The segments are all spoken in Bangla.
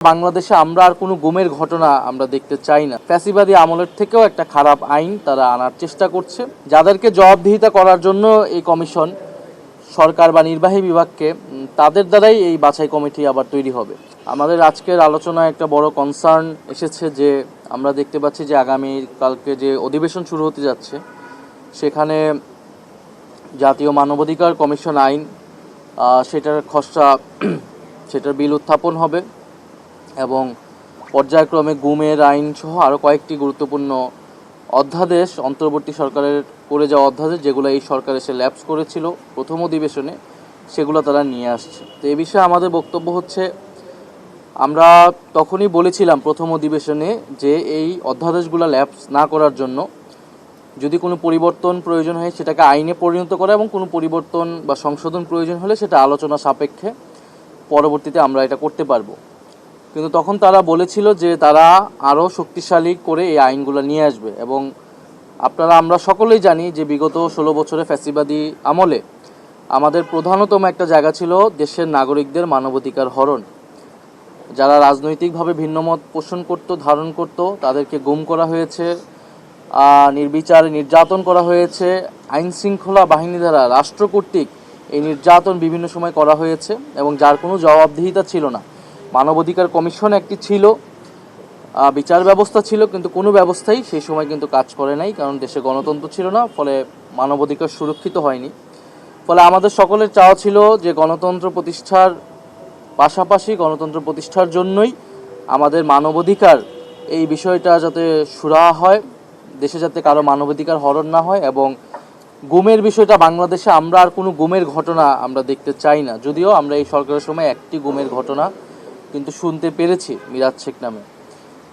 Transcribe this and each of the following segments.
বাংলাদেশে আমরা আর কোনো গুমের ঘটনা আমরা দেখতে চাই না। ফ্যাসিবাদী আমলের থেকেও একটা খারাপ আইন তারা আনার চেষ্টা করছে, যাদেরকে জবাবদিহিতা করার জন্য এই কমিশন সরকার বা নির্বাহী বিভাগকে তাদের দ্বারাই এই বাছাই কমিটি আবার তৈরি হবে। আমাদের আজকের আলোচনায় একটা বড় কনসার্ন এসেছে যে আমরা দেখতে পাচ্ছি যে আগামী কালকে যে অধিবেশন শুরু হতে যাচ্ছে সেখানে জাতীয় মানবাধিকার কমিশন আইন সেটার খসড়া সেটার বিল উত্থাপন হবে এবং পর্যায়ক্রমে গুমের আইন সহ আরও কয়েকটি গুরুত্বপূর্ণ অধ্যাদেশ অন্তর্বর্তী সরকারের করে যাওয়া অধ্যাদেশ যেগুলো এই সরকার এসে ল্যাপস করেছিল প্রথম অধিবেশনে, সেগুলো তারা নিয়ে আসছে। তো এই বিষয়ে আমাদের বক্তব্য হচ্ছে, আমরা তখনই বলেছিলাম প্রথম অধিবেশনে যে এই অধ্যাদেশগুলো ল্যাপস না করার জন্য যদি কোনো পরিবর্তন প্রয়োজন হয় সেটাকে আইনে পরিণত করা এবং কোনো পরিবর্তন বা সংশোধন প্রয়োজন হলে সেটা আলোচনা সাপেক্ষে পরবর্তীতে আমরা এটা করতে পারবো। কিন্তু তখন তারা বলেছিল যে তারা আরও শক্তিশালী করে এই আইনগুলো নিয়ে আসবে। এবং আমরা সকলেই জানি যে বিগত 16 বছরে ফ্যাসিবাদী আমলে আমাদের প্রধানতম একটা জায়গা ছিল দেশের নাগরিকদের মানবাধিকার হরণ। যারা রাজনৈতিকভাবে ভিন্নমত পোষণ করত, ধারণ করত, তাদেরকে গুম করা হয়েছে, নির্বিচারে নির্যাতন করা হয়েছে, আইন শৃঙ্খলা বাহিনী দ্বারা রাষ্ট্র কর্তৃক এই নির্যাতন বিভিন্ন সময় করা হয়েছে এবং যার কোনো জবাবদিহিতা ছিল না। মানবাধিকার কমিশন একটি ছিল, বিচার ব্যবস্থা ছিল, কিন্তু কোনো ব্যবস্থাই সেই সময় কিন্তু কাজ করে নাই, কারণ দেশে গণতন্ত্র ছিল না, ফলে মানবাধিকার সুরক্ষিত হয়নি। ফলে আমাদের সকলের চাওয়া ছিল যে গণতন্ত্র প্রতিষ্ঠার পাশাপাশি গণতন্ত্র প্রতিষ্ঠার জন্যই আমাদের মানবাধিকার এই বিষয়টা যাতে সুরাহা হয়, দেশে যাতে কারো মানবাধিকার হরণ না হয়। এবং গুমের বিষয়টা বাংলাদেশে আমরা আর কোনো গুমের ঘটনা আমরা দেখতে চাই না, যদিও আমরা এই সরকারের সময় একটি গুমের ঘটনা কিন্তু শুনতে পেরেছি মিরাজ শেখ নামে।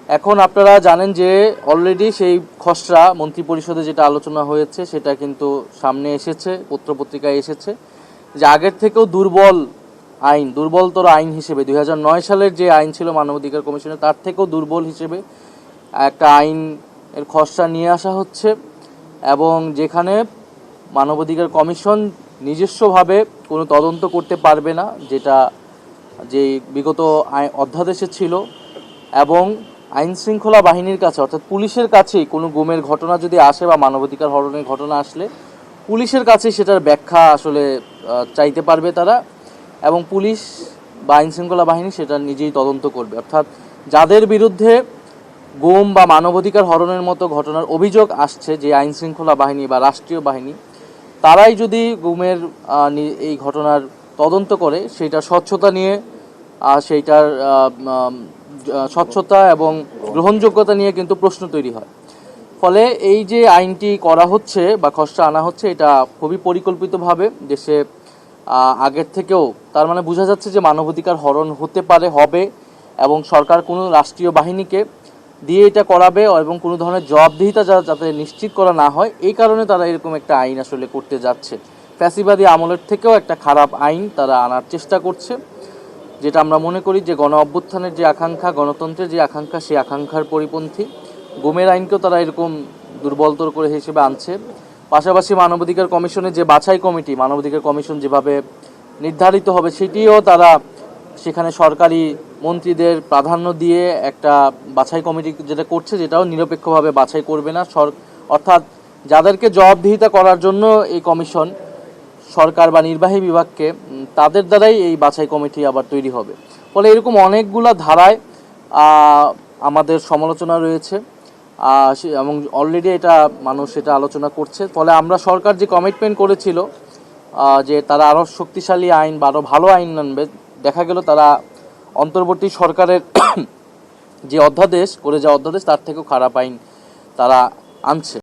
এখন আপনারা জানেন যে অলরেডি সেই খসড়া মন্ত্রিপরিষদে যেটা আলোচনা হয়েছে সেটা কিন্তু সামনে এসেছে, পত্রপত্রিকায় এসেছে যে আগের থেকেও দুর্বলতর আইন হিসেবে 2009 সালের যে আইন ছিল মানবাধিকার কমিশনের, তার থেকেও দুর্বল হিসেবে একটা আইন এর খসড়া নিয়ে আসা হচ্ছে। এবং যেখানে মানবাধিকার কমিশন নিজস্বভাবে কোনো তদন্ত করতে পারবে না, যেটা যে বিগত অধ্যাদেশে ছিল, এবং আইন শৃঙ্খলা বাহিনীর কাছে অর্থাৎ পুলিশের কাছেই কোনো গুমের ঘটনা যদি আসে বা মানবাধিকার হরণের ঘটনা আসলে পুলিশের কাছে সেটার ব্যাখ্যা আসলে চাইতে পারবে তারা, এবং পুলিশ বা আইন শৃঙ্খলা বাহিনী সেটা নিজেই তদন্ত করবে। অর্থাৎ যাদের বিরুদ্ধে গুম বা মানবাধিকার হরণের মতো ঘটনার অভিযোগ আসছে, যে আইন শৃঙ্খলা বাহিনী বা রাষ্ট্রীয় বাহিনী, তারাই যদি গুমের এই ঘটনার তদন্ত করে সেইটার স্বচ্ছতা নিয়ে সেইটার স্বচ্ছতা এবং গ্রহণযোগ্যতা নিয়ে কিন্তু প্রশ্ন তৈরি হয়। ফলে এই যে আইনটি করা হচ্ছে বা খসড়া আনা হচ্ছে, এটা খুবই পরিকল্পিতভাবে দেশে আগের থেকেও, তার মানে বোঝা যাচ্ছে যে মানবাধিকার হরণ হতে পারে, হবে, এবং সরকার কোনো রাষ্ট্রীয় বাহিনীকে দিয়ে এটা করাবে এবং কোনো ধরনের জবাবদিহিতা যাতে নিশ্চিত করা না হয়, এই কারণে তারা এরকম একটা আইন আসলে করতে যাচ্ছে। ফ্যাসিবাদী আমলের থেকেও একটা খারাপ আইন তারা আনার চেষ্টা করছে, যেটা আমরা মনে করি যে গণ অভ্যুত্থানের যে আকাঙ্ক্ষা, গণতন্ত্রের যে আকাঙ্ক্ষা, সেই আকাঙ্ক্ষার পরিপন্থী। গুমের আইনকেও তারা এরকম দুর্বলতর করে হিসেবে আনছে। পাশাপাশি মানবাধিকার কমিশনের যে বাছাই কমিটি, মানবাধিকার কমিশন যেভাবে নির্ধারিত হবে সেটিও তারা সেখানে সরকারি মন্ত্রীদের প্রাধান্য দিয়ে একটা বাছাই কমিটি যেটা করছে, যেটাও নিরপেক্ষভাবে বাছাই করবে না। অর্থাৎ যাদেরকে জবাবদিহিতা করার জন্য এই কমিশন সরকার বা নির্বাহী বিভাগকে তাদের দ্বারাই এই বাছাই কমিটি আবার তৈরি হবে। ফলে এরকম অনেকগুলা ধারায় আমাদের সমালোচনা রয়েছে এবং অলরেডি এটা মানুষ এটা আলোচনা করছে। ফলে আমরা সরকার যে কমিটমেন্ট করেছিল যে তারা আরও শক্তিশালী আইন বা আরও ভালো আইন আনবে, দেখা গেল তারা অন্তর্বর্তী সরকারের যে অধ্যাদেশ করে যাওয়া অধ্যাদেশ তার থেকেও খারাপ আইন তারা আনছে।